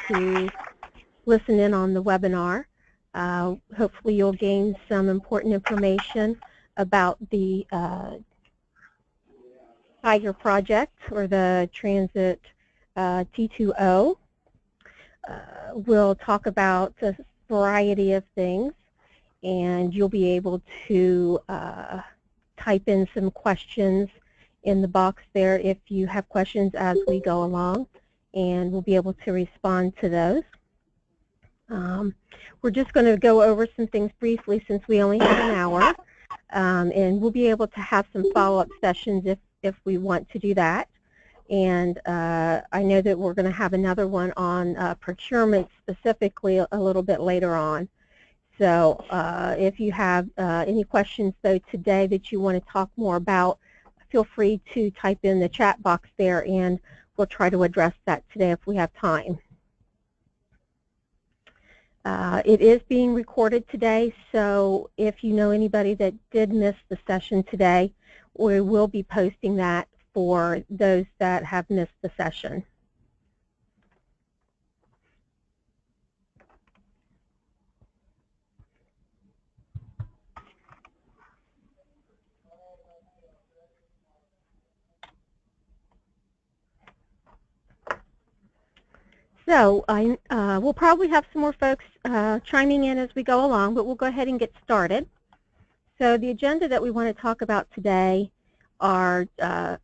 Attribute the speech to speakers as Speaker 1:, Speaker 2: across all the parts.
Speaker 1: to listen in on the webinar. Hopefully you'll gain some important information about the Tiger project, or the Transit T2O. We'll talk about a variety of things, and you'll be able to type in some questions in the box there if you have questions as we go along, and we'll be able to respond to those. We're just going to go over some things briefly since we only have an hour, and we'll be able to have some follow-up sessions if we want to do that. And I know that we're going to have another one on procurement specifically a little bit later on. So if you have any questions, though, today that you want to talk more about, feel free to type in the chat box there, and we'll try to address that today if we have time. It is being recorded today, so if you know anybody that did miss the session today, we will be posting that for those that have missed the session. So we'll probably have some more folks chiming in as we go along, but we'll go ahead and get started. So the agenda that we want to talk about today are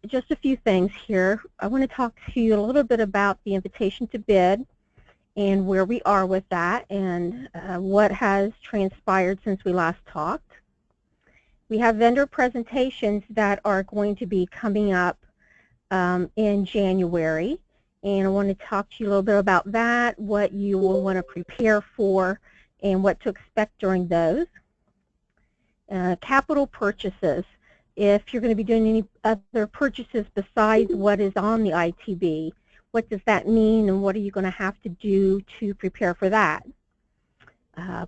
Speaker 1: just a few things here. I want to talk to you a little bit about the invitation to bid and where we are with that, and what has transpired since we last talked. We have vendor presentations that are going to be coming up in January. And I want to talk to you a little bit about that, what you will want to prepare for, and what to expect during those. Capital purchases. If you're going to be doing any other purchases besides what is on the ITB, what does that mean, and what are you going to have to do to prepare for that?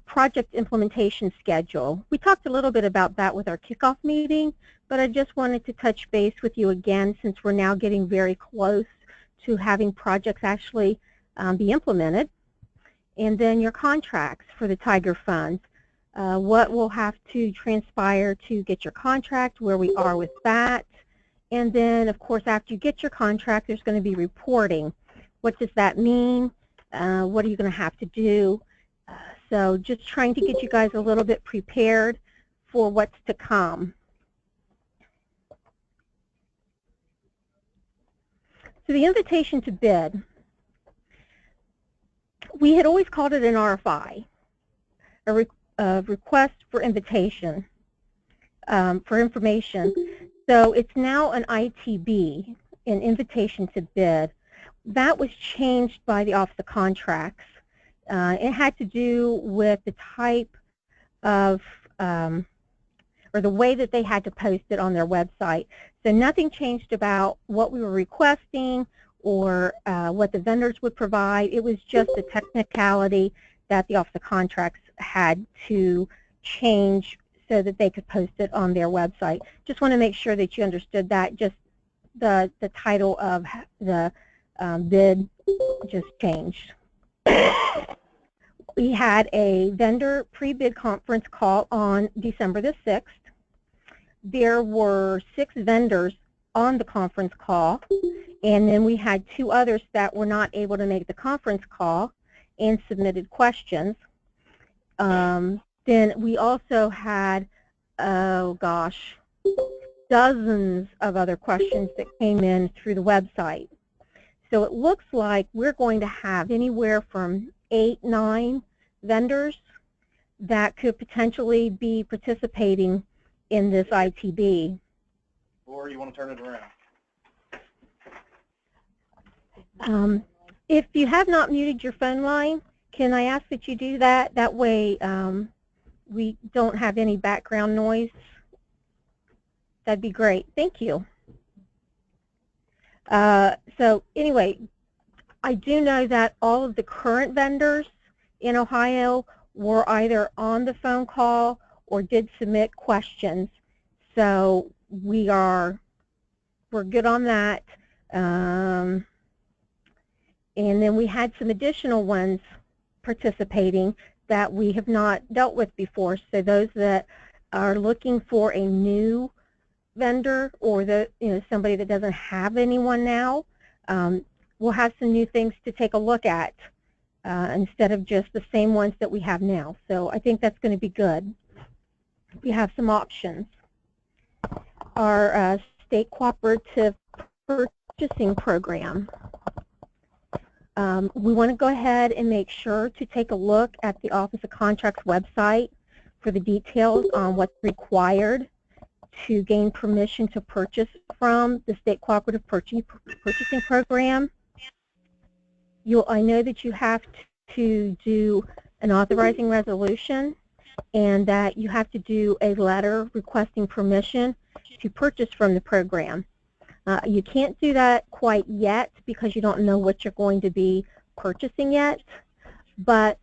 Speaker 1: Project implementation schedule. We talked a little bit about that with our kickoff meeting, but I just wanted to touch base with you again since we're now getting very close to having projects actually be implemented. And then your contracts for the Tiger funds. What will have to transpire to get your contract, where we are with that. And then, of course, after you get your contract, there's going to be reporting. What does that mean? What are you going to have to do? So just trying to get you guys a little bit prepared for what's to come. So the invitation to bid, we had always called it an RFI, a request for invitation, for information. So it's now an ITB, an invitation to bid. That was changed by the Office of Contracts. It had to do with the type of, or the way that they had to post it on their website. So nothing changed about what we were requesting or what the vendors would provide. It was just a technicality that the Office of Contracts had to change so that they could post it on their website. Just want to make sure that you understood that. Just the title of the bid just changed. We had a vendor pre-bid conference call on December the 6th. There were 6 vendors on the conference call, and then we had 2 others that were not able to make the conference call and submitted questions. Then we also had, oh gosh, dozens of other questions that came in through the website. So it looks like we're going to have anywhere from 8, 9 vendors that could potentially be participating in this ITB.
Speaker 2: Or you want to turn it around?
Speaker 1: If you have not muted your phone line, can I ask that you do that? That way we don't have any background noise. That'd be great. Thank you. So anyway, I do know that all of the current vendors in Ohio were either on the phone call or did submit questions. So we're good on that. And then we had some additional ones participating that we have not dealt with before. So those that are looking for a new vendor, or somebody that doesn't have anyone now, we'll have some new things to take a look at instead of just the same ones that we have now. So I think that's going to be good. We have some options. Our state cooperative purchasing program. We want to go ahead and make sure to take a look at the Office of Contracts website for the details on what's required to gain permission to purchase from the State Cooperative Purchasing Program. I know that you have to do an authorizing resolution and that you have to do a letter requesting permission to purchase from the program. You can't do that quite yet because you don't know what you're going to be purchasing yet, but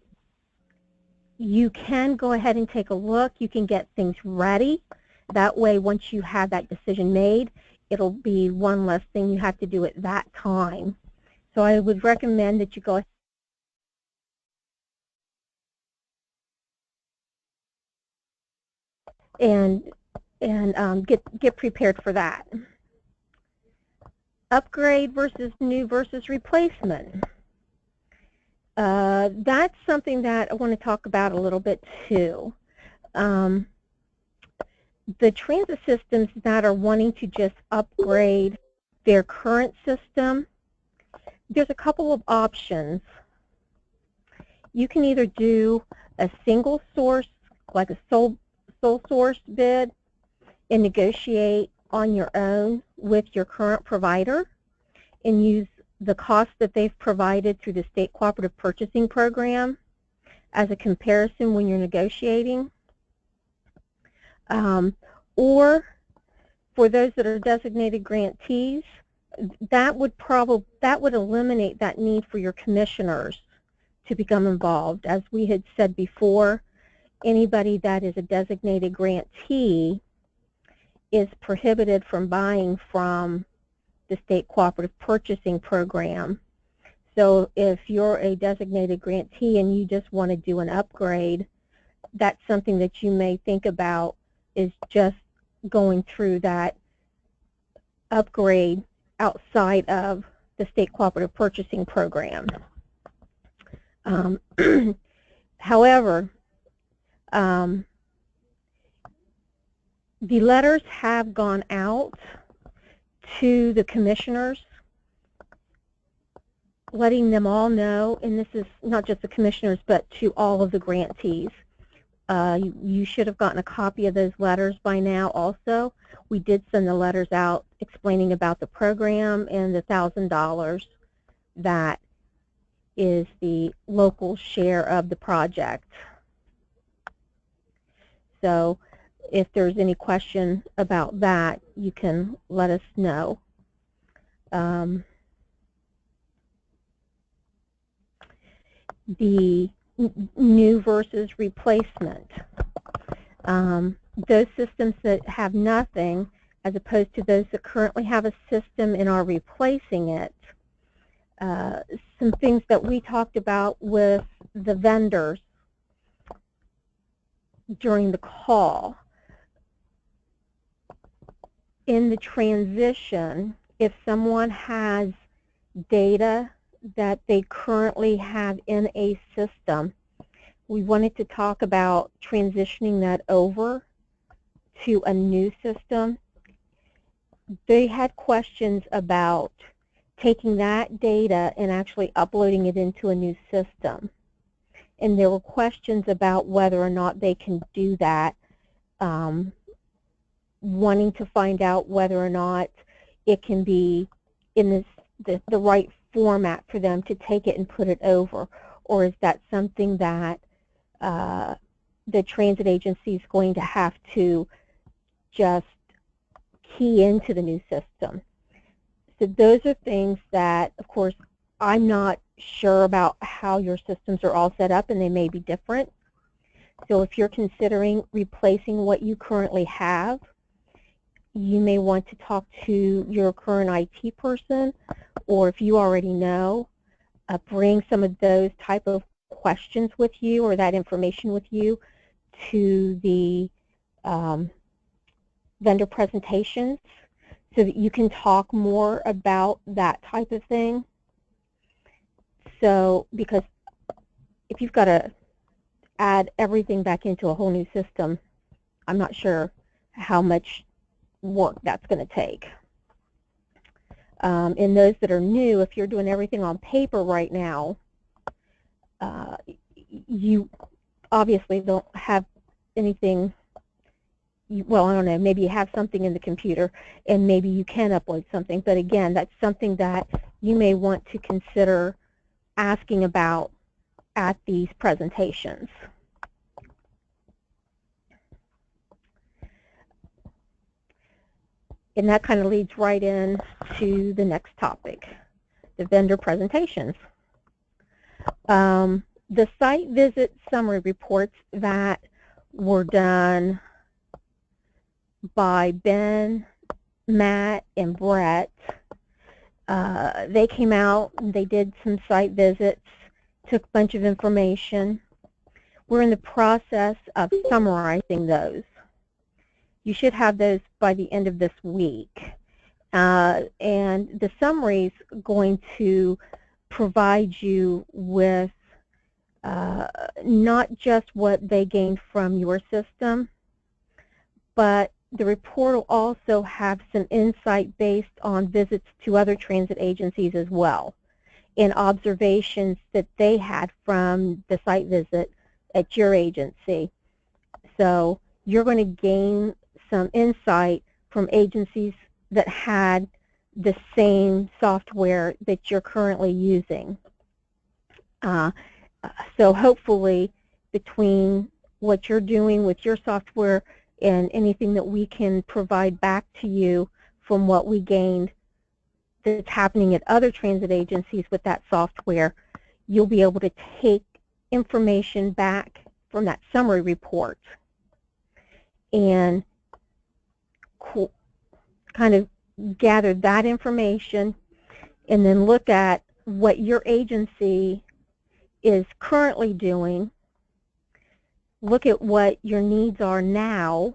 Speaker 1: you can go ahead and take a look. You can get things ready. That way, once you have that decision made, it'll be one less thing you have to do at that time. So I would recommend that you go and get prepared for that. Upgrade versus new versus replacement. That's something that I want to talk about a little bit too. The transit systems that are wanting to just upgrade their current system, there's a couple of options. You can either do a single source, like a sole source bid, and negotiate on your own with your current provider and use the cost that they've provided through the State Cooperative Purchasing Program as a comparison when you're negotiating. Or for those that are designated grantees, that would eliminate that need for your commissioners to become involved. As we had said before, anybody that is a designated grantee is prohibited from buying from the State Cooperative Purchasing Program. So if you're a designated grantee and you just want to do an upgrade, that's something that you may think about, is just going through that upgrade outside of the State Cooperative Purchasing Program. However, the letters have gone out to the commissioners, letting them all know, and this is not just the commissioners, but to all of the grantees. You should have gotten a copy of those letters by now also. We did send the letters out explaining about the program and the $1,000 that is the local share of the project. So if there's any question about that, you can let us know. The new versus replacement. Those systems that have nothing, as opposed to those that currently have a system and are replacing it. Some things that we talked about with the vendors during the call. In the transition, if someone has data that they currently have in a system, we wanted to talk about transitioning that over to a new system. They had questions about taking that data and actually uploading it into a new system. And there were questions about whether or not they can do that, wanting to find out whether or not it can be in the right format for them to take it and put it over, or is that something that the transit agency is going to have to just key into the new system. So those are things that, of course, I'm not sure about how your systems are all set up, and they may be different. So if you're considering replacing what you currently have, you may want to talk to your current IT person, or if you already know, bring some of those type of questions with you or that information with you to the vendor presentations so that you can talk more about that type of thing. So, because if you've got to add everything back into a whole new system, I'm not sure how much work that's going to take. And those that are new, if you're doing everything on paper right now, you obviously don't have anything, well, I don't know, maybe you have something in the computer and maybe you can upload something, but again, that's something that you may want to consider asking about at these presentations. And that kind of leads right in to the next topic, the vendor presentations. The site visit summary reports that were done by Ben, Matt, and Brett, they came out, they did some site visits, took a bunch of information. We're in the process of summarizing those. You should have those by the end of this week. And the summary is going to provide you with not just what they gained from your system, but the report will also have some insight based on visits to other transit agencies as well, and observations that they had from the site visit at your agency. So you're going to gain some insight from agencies that had the same software that you're currently using. So hopefully between what you're doing with your software and anything that we can provide back to you from what we gained that's happening at other transit agencies with that software, you'll be able to take information back from that summary report and kind of gather that information and then look at what your agency is currently doing, look at what your needs are now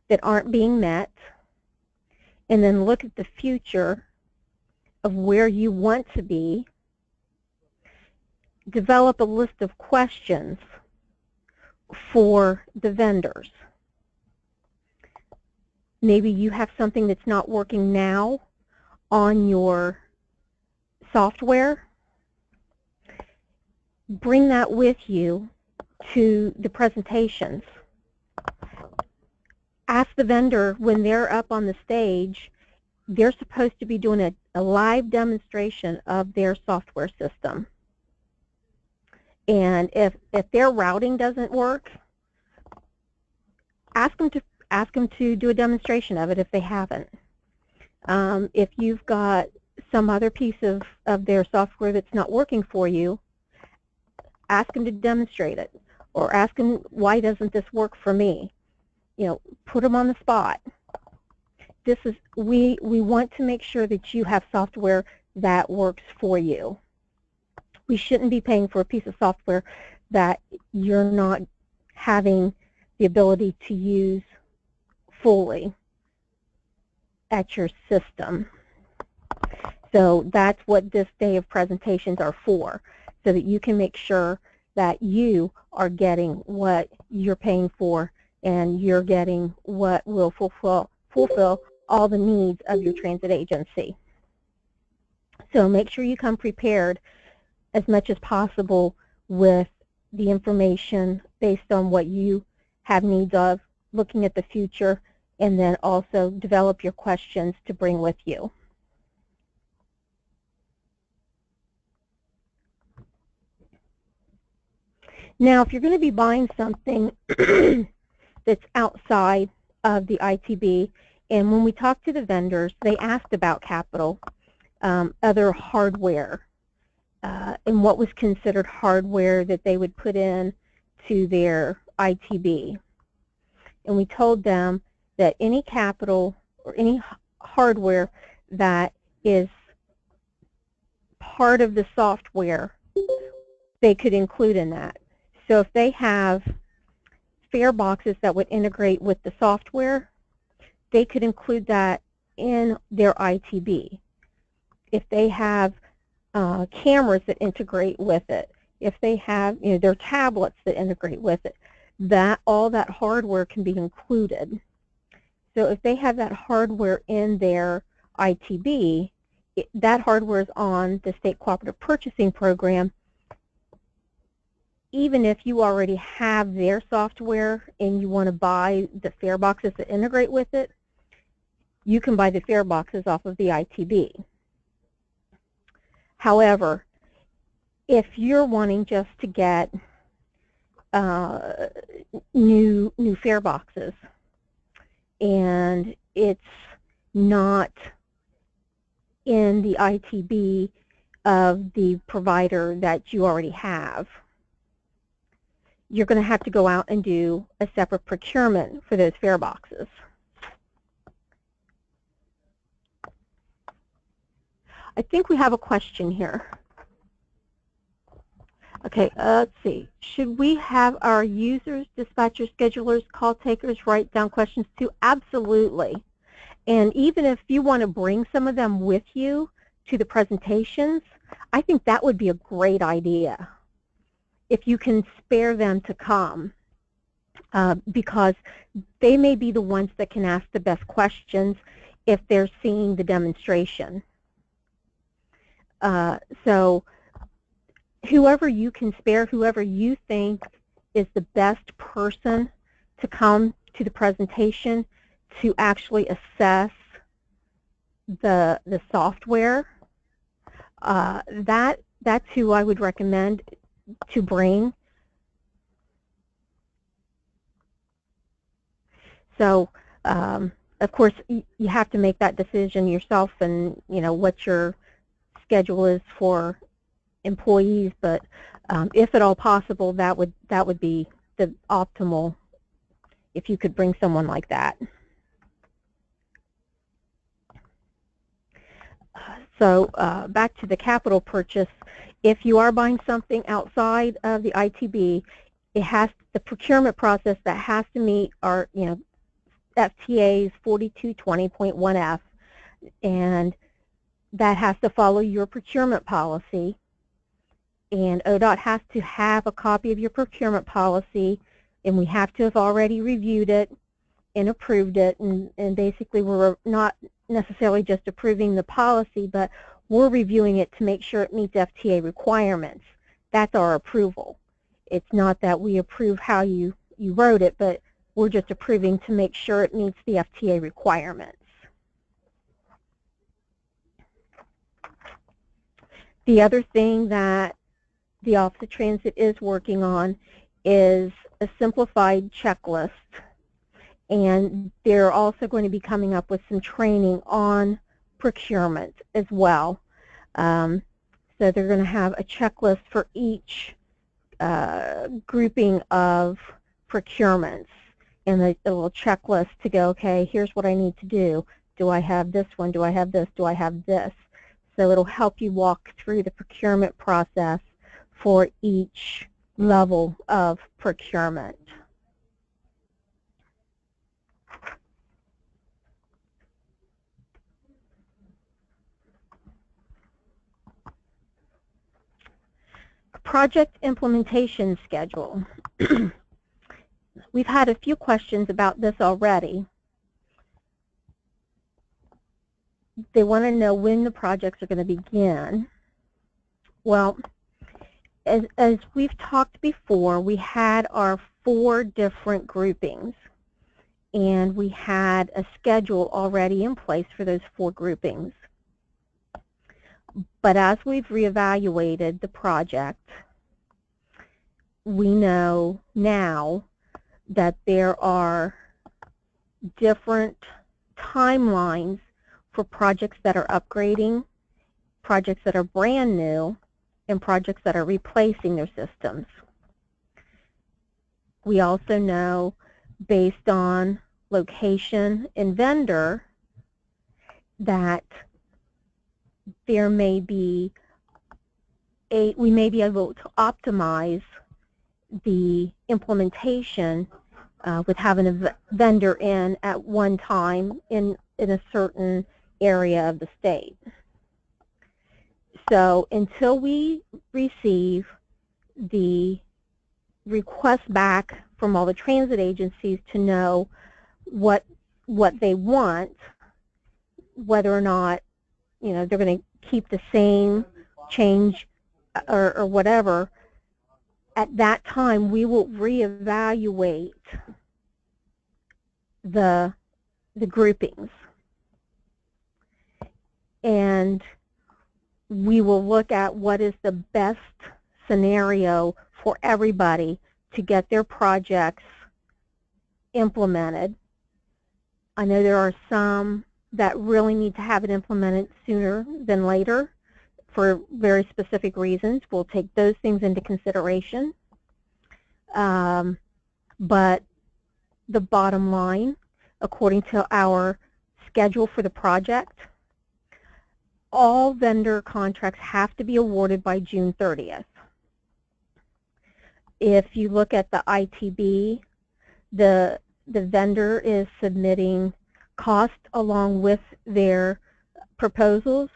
Speaker 1: that aren't being met, and then look at the future of where you want to be. Develop a list of questions for the vendors. Maybe you have something that's not working now on your software. Bring that with you to the presentations. Ask the vendor when they're up on the stage, they're supposed to be doing a live demonstration of their software system. And if their routing doesn't work, ask them to do a demonstration of it if they haven't. If you've got some other piece of their software that's not working for you, ask them to demonstrate it, or ask them, why doesn't this work for me? You know, put them on the spot. This is, we want to make sure that you have software that works for you. We shouldn't be paying for a piece of software that you're not having the ability to use fully at your system. So that's what this day of presentations are for, so that you can make sure that you are getting what you're paying for and you're getting what will fulfill all the needs of your transit agency. So make sure you come prepared as much as possible with the information based on what you have needs of, looking at the future, and then also develop your questions to bring with you. Now, if you're going to be buying something that's outside of the ITB, and when we talked to the vendors, they asked about capital, other hardware, and what was considered hardware that they would put in to their ITB. And we told them that any capital or any hardware that is part of the software they could include in that. So if they have fare boxes that would integrate with the software, they could include that in their ITB. If they have cameras that integrate with it, if they have their tablets that integrate with it, all that hardware can be included. So if they have that hardware in their ITB, that hardware is on the State Cooperative Purchasing Program. Even if you already have their software and you want to buy the fare boxes that integrate with it, you can buy the fare boxes off of the ITB. However, if you're wanting just to get new fare boxes and it's not in the ITB of the provider that you already have, you're going to have to go out and do a separate procurement for those fare boxes. I think we have a question here. Okay, let's see. Should we have our users, dispatchers, schedulers, call takers write down questions too? Absolutely. And even if you want to bring some of them with you to the presentations, I think that would be a great idea if you can spare them to come, because they may be the ones that can ask the best questions if they're seeing the demonstration. So whoever you can spare, whoever you think is the best person to come to the presentation to actually assess the software, that's who I would recommend to bring. So of course you have to make that decision yourself, and what your schedule is for employees, but if at all possible, that would be the optimal if you could bring someone like that. So back to the capital purchase, if you are buying something outside of the ITB, it has the procurement process that has to meet our FTA's 4220.1F, and that has to follow your procurement policy. And ODOT has to have a copy of your procurement policy, and we have to have already reviewed it and approved it. And basically we're not necessarily just approving the policy, but we're reviewing it to make sure it meets FTA requirements. That's our approval. It's not that we approve how you wrote it, but we're just approving to make sure it meets the FTA requirements. The other thing that the Office of Transit is working on is a simplified checklist, and they're also going to be coming up with some training on procurement as well. So they're going to have a checklist for each grouping of procurements, and a little checklist to go, okay, here's what I need to do. Do I have this one? Do I have this? Do I have this? So it'll help you walk through the procurement process for each level of procurement. Project implementation schedule. We've had a few questions about this already. They want to know when the projects are going to begin. Well, as we've talked before, we had our 4 different groupings, and we had a schedule already in place for those 4 groupings. But as we've reevaluated the project, we know now that there are different timelines for projects that are upgrading, projects that are brand new, and projects that are replacing their systems. We also know, based on location and vendor, that there may be we may be able to optimize the implementation with having a vendor in at one time in a certain area of the state. So until we receive the request back from all the transit agencies to know what they want, whether or not they're going to keep the same, change, or whatever, at that time we will reevaluate the groupings, and we will look at what is the best scenario for everybody to get their projects implemented. I know there are some that really need to have it implemented sooner than later for very specific reasons. We'll take those things into consideration. But the bottom line, according to our schedule for the project, all vendor contracts have to be awarded by June 30th. If you look at the ITB, the vendor is submitting cost along with their proposals.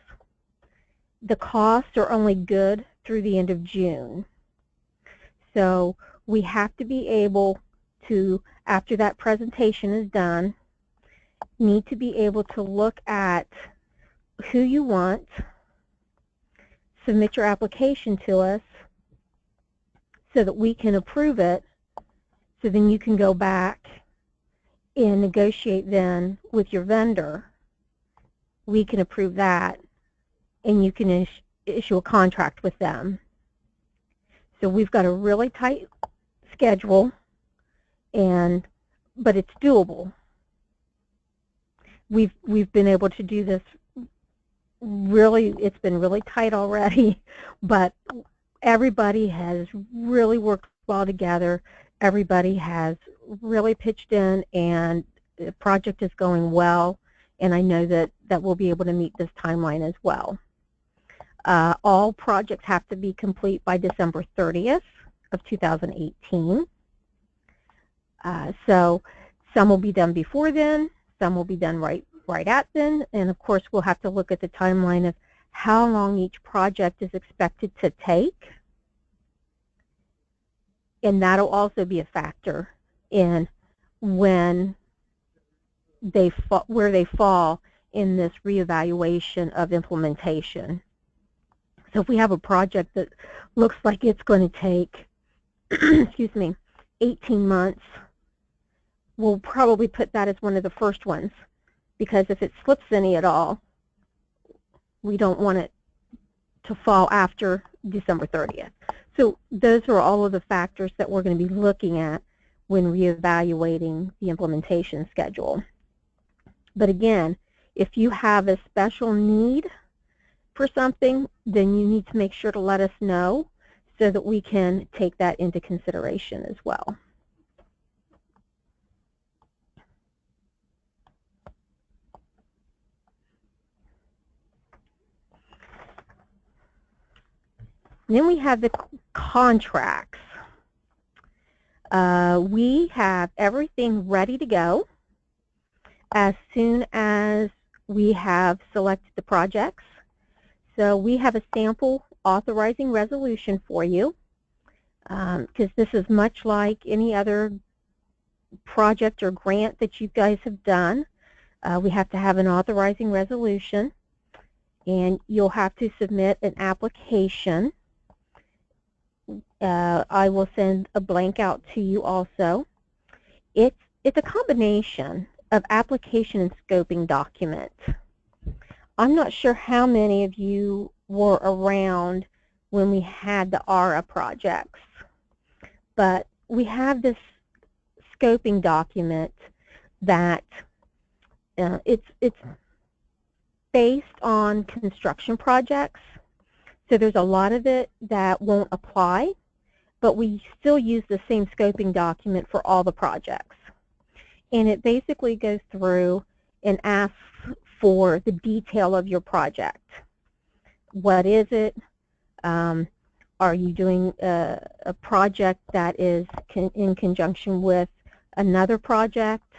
Speaker 1: The costs are only good through the end of June. So we have to be able to, after that presentation is done, need to be able to look at who you want, submit your application to us so that we can approve it, so then you can go back and negotiate then with your vendor. We can approve that, and you can issue a contract with them. So we've got a really tight schedule, but it's doable. We've been able to do this. Really, it's been really tight already, but everybody has really worked well together. Everybody has really pitched in, and the project is going well, and I know that we'll be able to meet this timeline as well. All projects have to be complete by December 30th of 2018. So some will be done before then, some will be done right at then, and of course we'll have to look at the timeline of how long each project is expected to take, and that'll also be a factor in where they fall in this reevaluation of implementation. So if we have a project that looks like it's going to take excuse me, 18 months, we'll probably put that as one of the first ones, because if it slips any at all, we don't want it to fall after December 30th. So those are all of the factors that we're going to be looking at when reevaluating the implementation schedule. But again, if you have a special need for something, then you need to make sure to let us know so that we can take that into consideration as well. Then we have the contracts. We have everything ready to go as soon as we have selected the projects. So we have a sample authorizing resolution for you, because this is much like any other project or grant that you guys have done. We have to have an authorizing resolution, and you'll have to submit an application. I will send a blank out to you also. It's a combination of application and scoping document. I'm not sure how many of you were around when we had the ARA projects, but we have this scoping document that it's based on construction projects. So there's a lot of it that won't apply, but we still use the same scoping document for all the projects. And it basically goes through and asks for the detail of your project. What is it? Are you doing a project that is in conjunction with another project?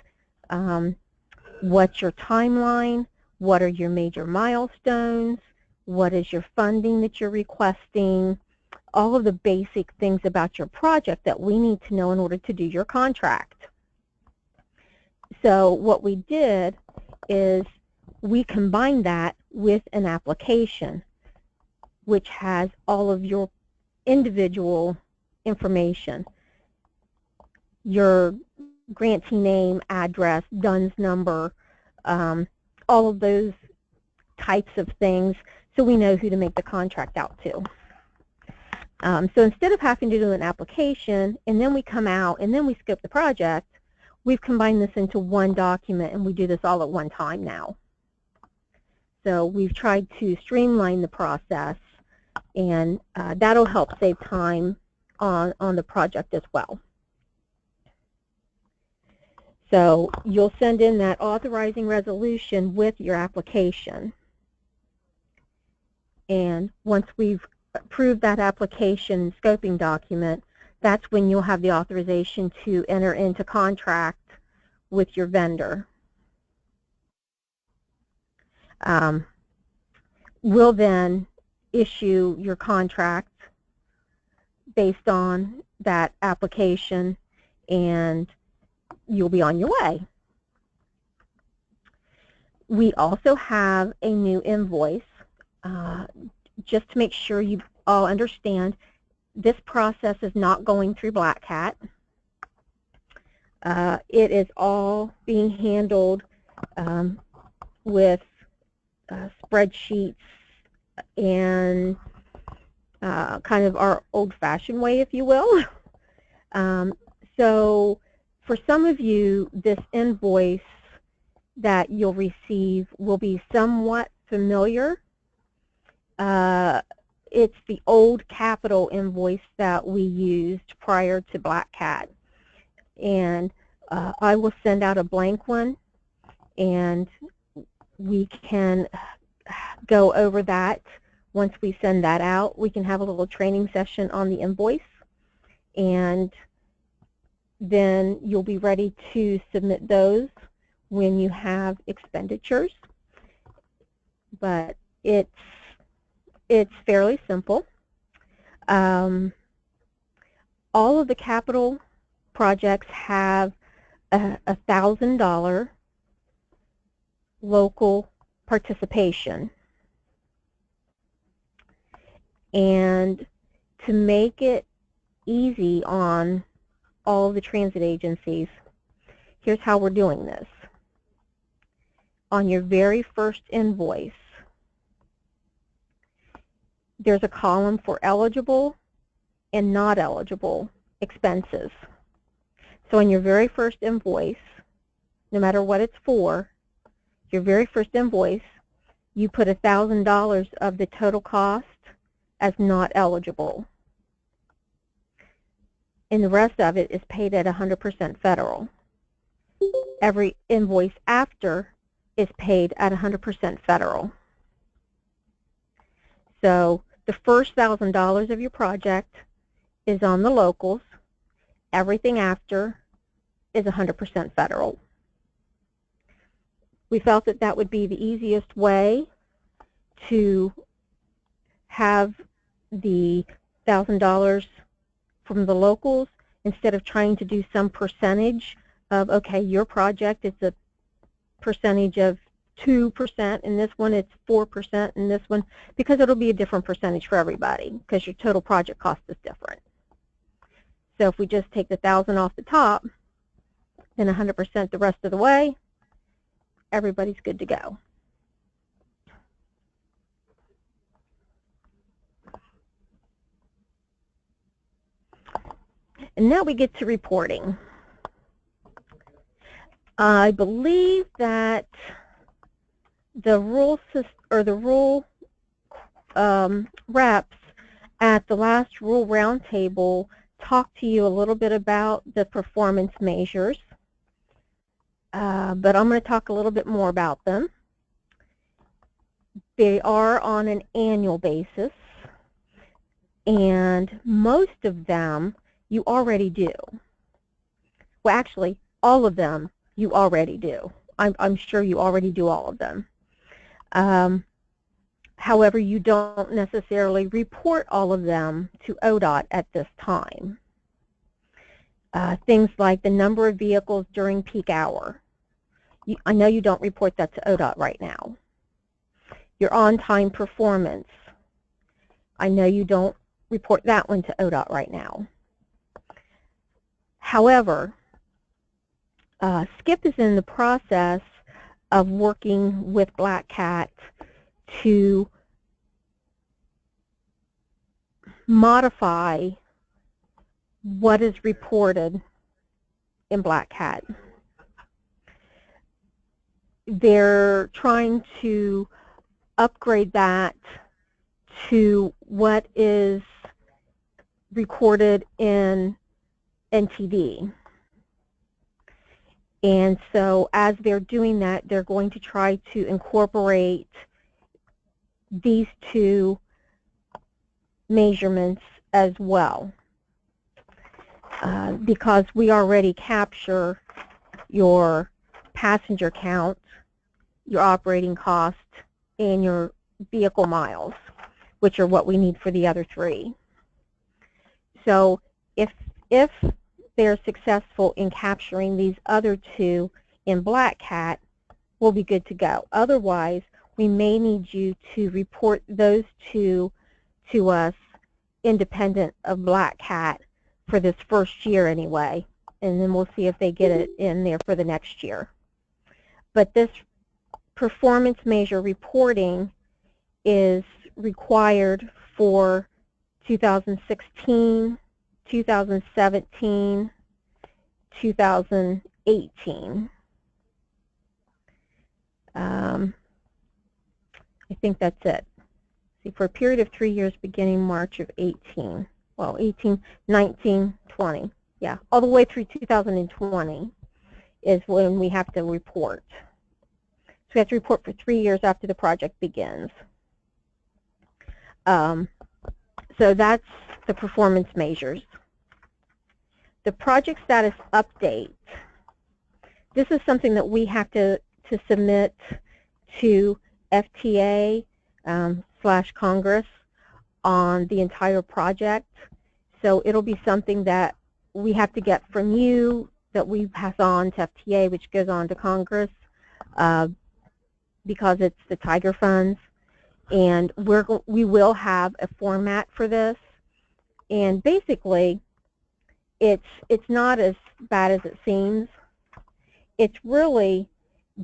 Speaker 1: What's your timeline? What are your major milestones? What is your funding that you're requesting? All of the basic things about your project that we need to know in order to do your contract. So what we did is we combined that with an application which has all of your individual information, your grantee name, address, DUNS number, all of those types of things, so we know who to make the contract out to. So instead of having to do an application and then we come out and then we scope the project, we've combined this into one document and we do this all at one time now. So we've tried to streamline the process, and that'll help save time on the project as well. So you'll send in that authorizing resolution with your application. And once we've approved that application scoping document, that's when you'll have the authorization to enter into contract with your vendor. We'll then issue your contract based on that application, and you'll be on your way. We also have a new invoice. Just to make sure you all understand, this process is not going through Black Cat. It is all being handled with spreadsheets and kind of our old-fashioned way, if you will. So for some of you, this invoice that you'll receive will be somewhat familiar. It's the old capital invoice that we used prior to Black Cat. And I will send out a blank one, and we can go over that. Once we send that out, we can have a little training session on the invoice, and then you'll be ready to submit those when you have expenditures. But it's fairly simple. All of the capital projects have a $1,000 local participation. And to make it easy on all of the transit agencies, here's how we're doing this. On your very first invoice, there's a column for eligible and not eligible expenses. So on your very first invoice, no matter what it's for, your very first invoice, you put $1,000 of the total cost as not eligible. And the rest of it is paid at 100% federal. Every invoice after is paid at 100% federal. So the first $1,000 of your project is on the locals. Everything after is 100% federal. We felt that that would be the easiest way to have the $1,000 from the locals instead of trying to do some percentage of, okay, your project is a percentage of 2%, and this one it's 4%, and this one, because it'll be a different percentage for everybody because your total project cost is different. So if we just take the $1,000 off the top, then 100% the rest of the way, everybody's good to go. And now we get to reporting. I believe that the rule reps at the last rule roundtable talked to you a little bit about the performance measures, but I'm going to talk a little bit more about them. They are on an annual basis. and most of them you already do. Well, actually, all of them you already do. I'm sure you already do all of them. However, you don't necessarily report all of them to ODOT at this time. Things like the number of vehicles during peak hour. I know you don't report that to ODOT right now. Your on-time performance. I know you don't report that one to ODOT right now. However, Skip is in the process of working with Black Cat to modify what is reported in Black Cat. They're trying to upgrade that to what is recorded in NTD. And so as they're doing that, they're going to try to incorporate these two measurements as well, because we already capture your passenger count, your operating cost, and your vehicle miles, which are what we need for the other three. So if they're successful in capturing these other two in Black Cat, we'll be good to go. Otherwise, we may need you to report those two to us independent of Black Cat for this first year anyway, and then we'll see if they get it in there for the next year. But this performance measure reporting is required for 2016, 2017, 2018. I think that's it. See, for a period of 3 years beginning March of 18. Well, 18, 19, 20. Yeah, all the way through 2020 is when we have to report. So we have to report for 3 years after the project begins. So that's the performance measures. The project status update. This is something that we have to submit to FTA / Congress on the entire project. So it'll be something that we have to get from you, that we pass on to FTA, which goes on to Congress, because it's the Tiger funds. And we will have a format for this. And basically, it's not as bad as it seems. It's really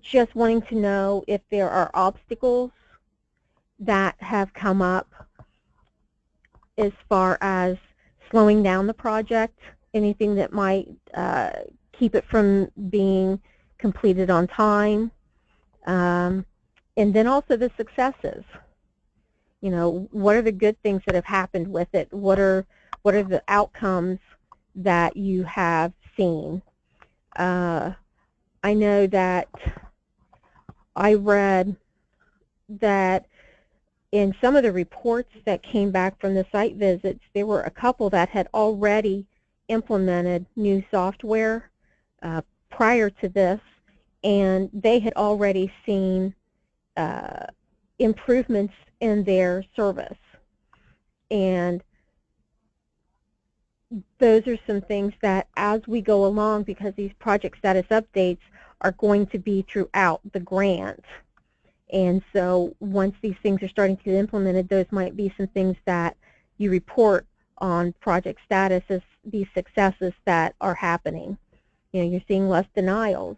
Speaker 1: just wanting to know if there are obstacles that have come up as far as slowing down the project, anything that might keep it from being completed on time, and then also the successes. You know, what are the good things that have happened with it? What are the outcomes that you have seen? I know that I read that in some of the reports that came back from the site visits, there were a couple that had already implemented new software prior to this, and they had already seen improvements in their service. And those are some things that as we go along, because these project status updates are going to be throughout the grant. And so once these things are starting to get implemented, those might be some things that you report on project status as these successes that are happening. You know, you're seeing less denials.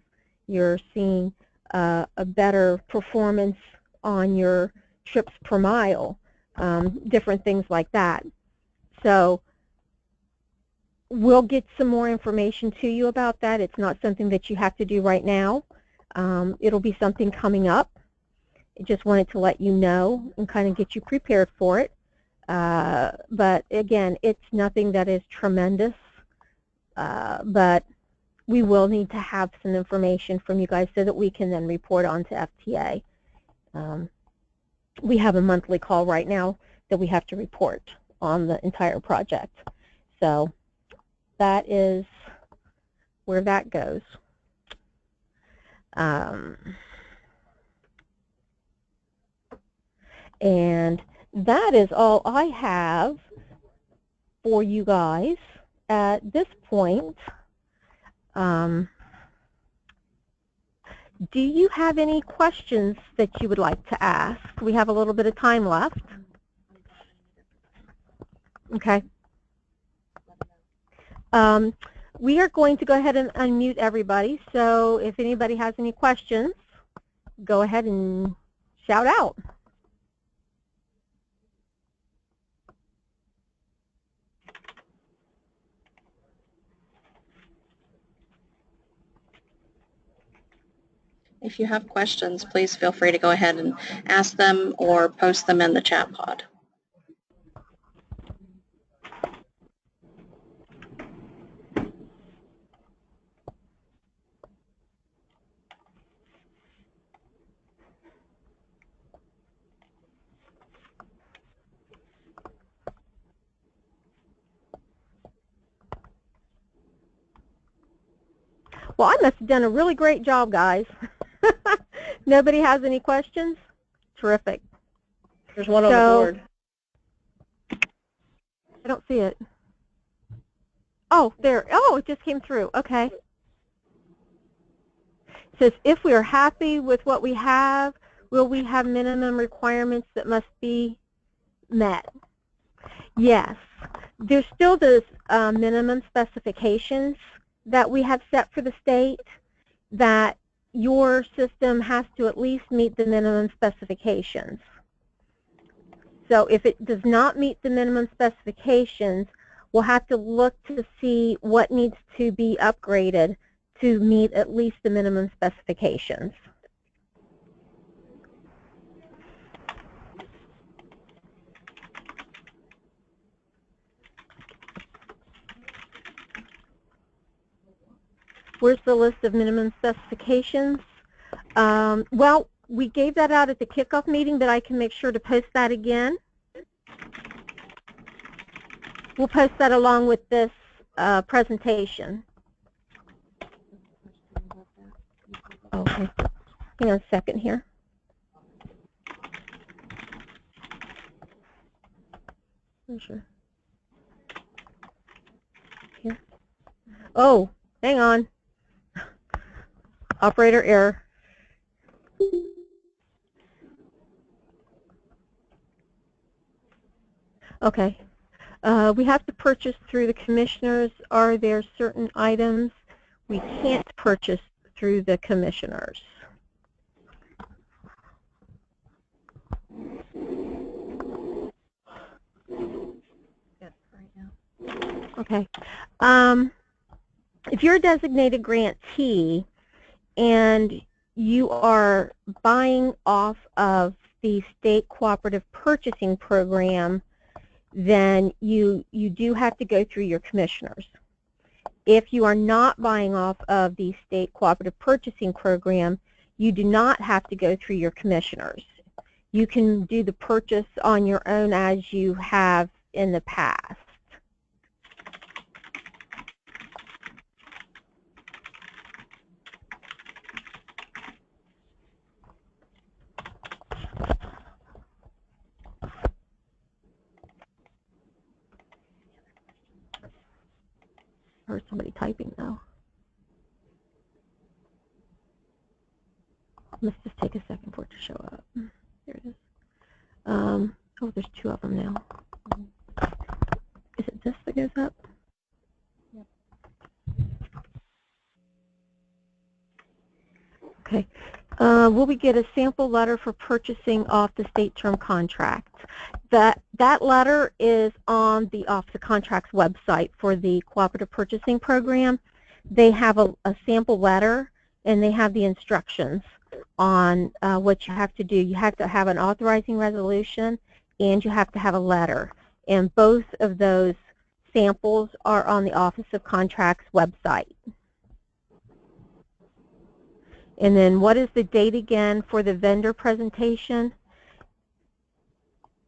Speaker 1: You're seeing a better performance on your trips per mile, different things like that. So we'll get some more information to you about that. It's not something that you have to do right now. It'll be something coming up. I just wanted to let you know and kind of get you prepared for it. But again, it's nothing that is tremendous, but we will need to have some information from you guys so that we can then report on to FTA. We have a monthly call right now that we have to report. on the entire project. So that is where that goes. And that is all I have for you guys at this point. Do you have any questions that you would like to ask? We have a little bit of time left. Okay. We are going to go ahead and unmute everybody. So if anybody has any questions, go ahead and shout out.
Speaker 3: If you have questions, please feel free to go ahead and ask them or post them in the chat pod.
Speaker 1: Well, I must have done a really great job, guys. Nobody has any questions? Terrific.
Speaker 3: There's one on the board.
Speaker 1: I don't see it. Oh, there. Oh, it just came through. Okay. It says, if we are happy with what we have, will we have minimum requirements that must be met? Yes. There's still those minimum specifications that we have set for the state, that your system has to at least meet the minimum specifications. So if it does not meet the minimum specifications, we'll have to look to see what needs to be upgraded to meet at least the minimum specifications. Where's the list of minimum specifications? Well, we gave that out at the kickoff meeting, but I can make sure to post that again. We'll post that along with this presentation. Okay, hang on a second here. Sure. Here. Oh, hang on. Operator error. Okay. We have to purchase through the commissioners. Are there certain items we can't purchase through the commissioners? Okay. If you're a designated grantee and you are buying off of the state cooperative purchasing program, then you do have to go through your commissioners. If you are not buying off of the state cooperative purchasing program, you do not have to go through your commissioners. You can do the purchase on your own as you have in the past. I heard somebody typing though. Let's just take a second for it to show up. There it is. Oh, there's two of them now. Is it this that goes up? Yep. Okay. Will we get a sample letter for purchasing off the state term contract? That letter is on the Office of Contracts website for the Cooperative Purchasing Program. They have a sample letter, and they have the instructions on what you have to do. You have to have an authorizing resolution, and you have to have a letter. And both of those samples are on the Office of Contracts website. And then what is the date again for the vendor presentation?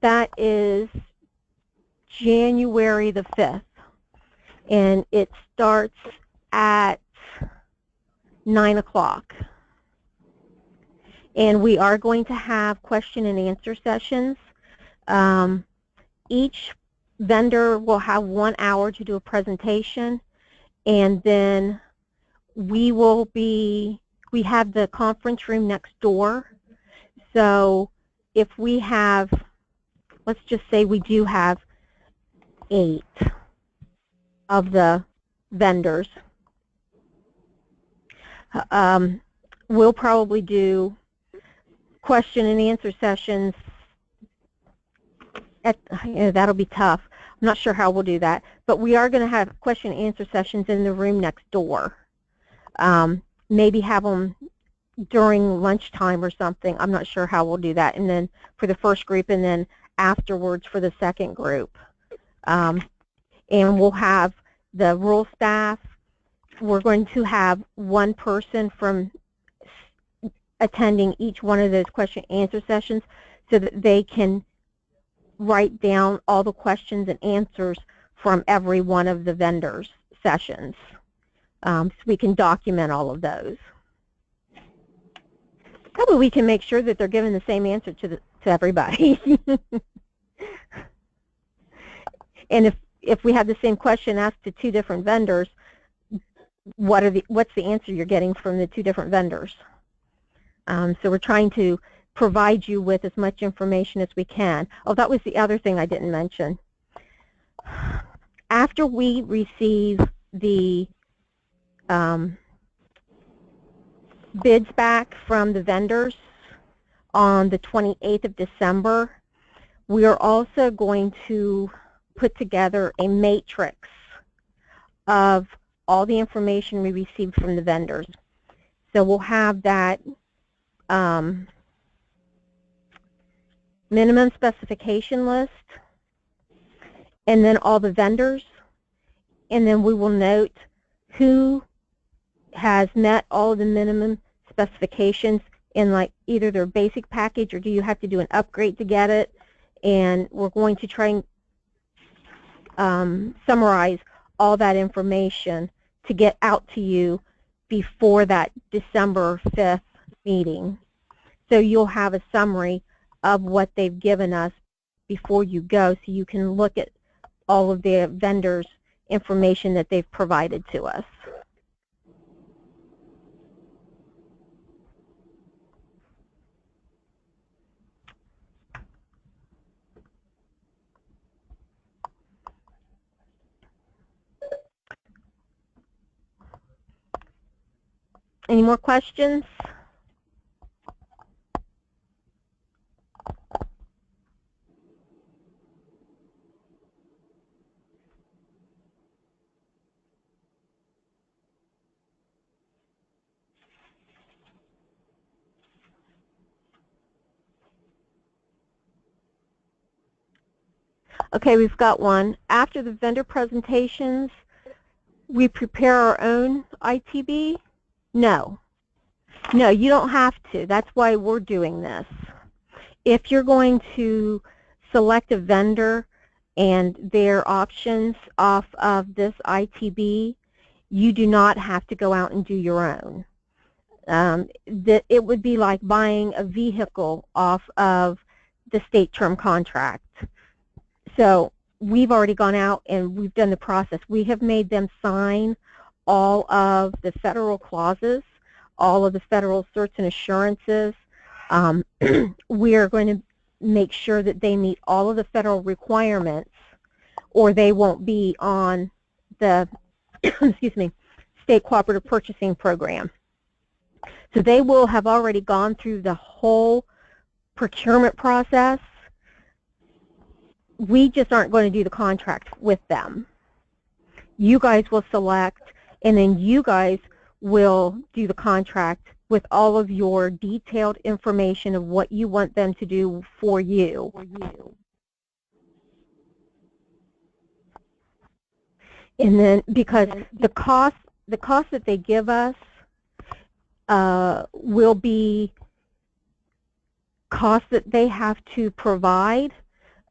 Speaker 1: That is January the 5th, and it starts at 9 o'clock. And we are going to have question and answer sessions. Each vendor will have 1 hour to do a presentation, and then we have the conference room next door. So if we have, let's just say we do have 8 of the vendors, we'll probably do question and answer sessions. That'll be tough. I'm not sure how we'll do that, but we are going to have question and answer sessions in the room next door. Maybe have them during lunchtime or something. I'm not sure how we'll do that. And then for the first group, and then afterwards for the second group. And we'll have the rural staff. We're going to have one person from attending each one of those question and answer sessions so that they can write down all the questions and answers from every one of the vendors' sessions. So we can document all of those. That way we can make sure that they're giving the same answer to everybody. And if we have the same question asked to 2 different vendors, what's the answer you're getting from the 2 different vendors? So we're trying to provide you with as much information as we can. Oh, that was the other thing I didn't mention. After we receive the bids back from the vendors on the 28th of December, we are also going to put together a matrix of all the information we received from the vendors. So we'll have that minimum specification list, and then all the vendors, and then we will note who has met all of the minimum specifications in like either their basic package or do you have to do an upgrade to get it. And we're going to try and summarize all that information to get out to you before that December 5th meeting. So you'll have a summary of what they've given us before you go, so you can look at all of the vendors' information that they've provided to us. Any more questions? Okay, we've got one. After the vendor presentations, we prepare our own ITB? No. No, you don't have to. That's why we're doing this. If you're going to select a vendor and their options off of this ITB, you do not have to go out and do your own. It would be like buying a vehicle off of the state term contract. So we've already gone out and we've done the process. We have made them sign all of the federal clauses, all of the federal certs and assurances. We are going to make sure that they meet all of the federal requirements or they won't be on the excuse me, state cooperative purchasing program. So they will have already gone through the whole procurement process. We just aren't going to do the contract with them. You guys will select, and then you guys will do the contract with all of your detailed information of what you want them to do for you. And then, because the cost that they give us will be costs that they have to provide.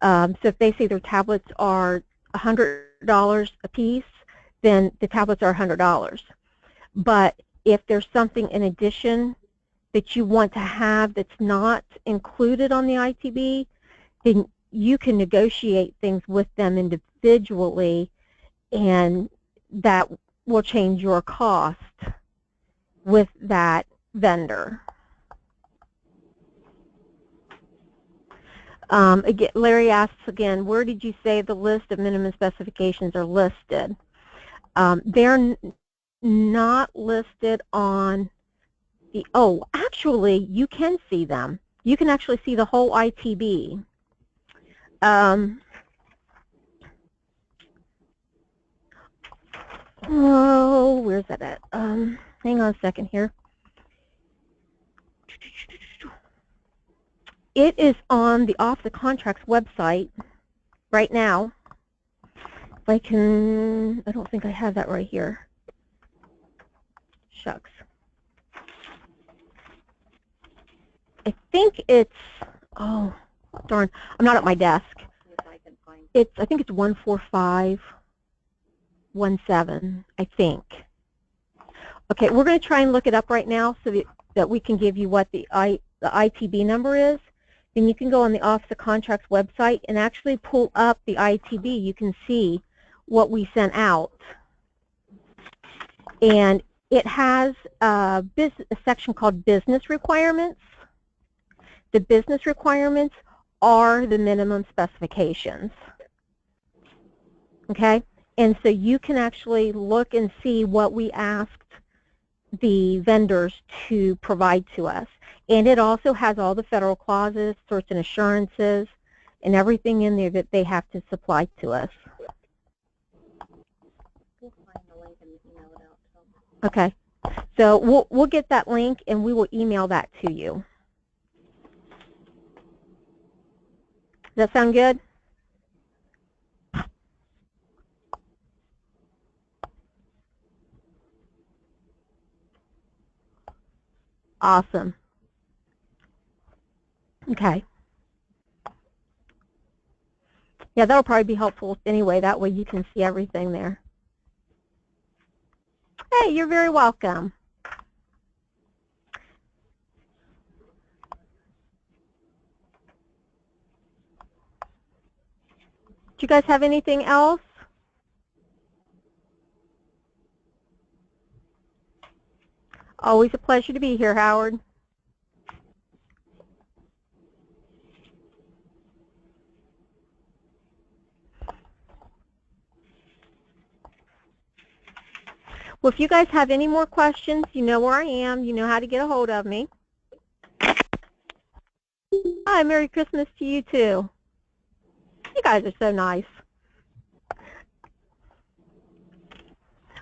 Speaker 1: So if they say their tablets are $100 a piece, then the tablets are $100. But if there's something in addition that you want to have that's not included on the ITB, then you can negotiate things with them individually, and that will change your cost with that vendor. Again, Larry asks again, where did you say the list of minimum specifications are listed? They're not listed on the, oh, actually, you can see them. You can actually see the whole ITB. Oh, where's that at? Hang on a second here. It is on the Off the Contracts website right now. If I can, I don't think I have that right here. Shucks. I think it's, oh, darn, I'm not at my desk. It's, I think it's 14517, I think. Okay, we're going to try and look it up right now so that we can give you what the ITB number is. Then you can go on the Off the Contracts website and actually pull up the ITB. You can see what we sent out. And it has a section called Business Requirements. The business requirements are the minimum specifications. Okay? And so you can actually look and see what we asked the vendors to provide to us. And it also has all the federal clauses, sorts and assurances, and everything in there that they have to supply to us.
Speaker 3: We'll find the link and email it out to them.
Speaker 1: Okay. So we'll get that link and we will email that to you. Does that sound good? Awesome. Okay. Yeah, that'll probably be helpful anyway. That way you can see everything there. Hey, you're very welcome. Do you guys have anything else? Always a pleasure to be here, Howard. Well, if you guys have any more questions, you know where I am. You know how to get a hold of me. Hi, Merry Christmas to you too. You guys are so nice.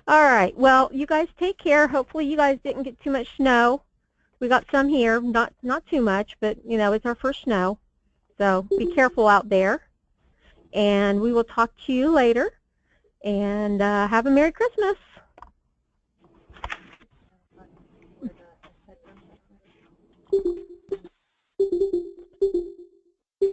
Speaker 1: All right, well, you guys take care. Hopefully you guys didn't get too much snow. We got some here, not too much, but you know, it's our first snow. So be careful out there. And we will talk to you later. And have a Merry Christmas.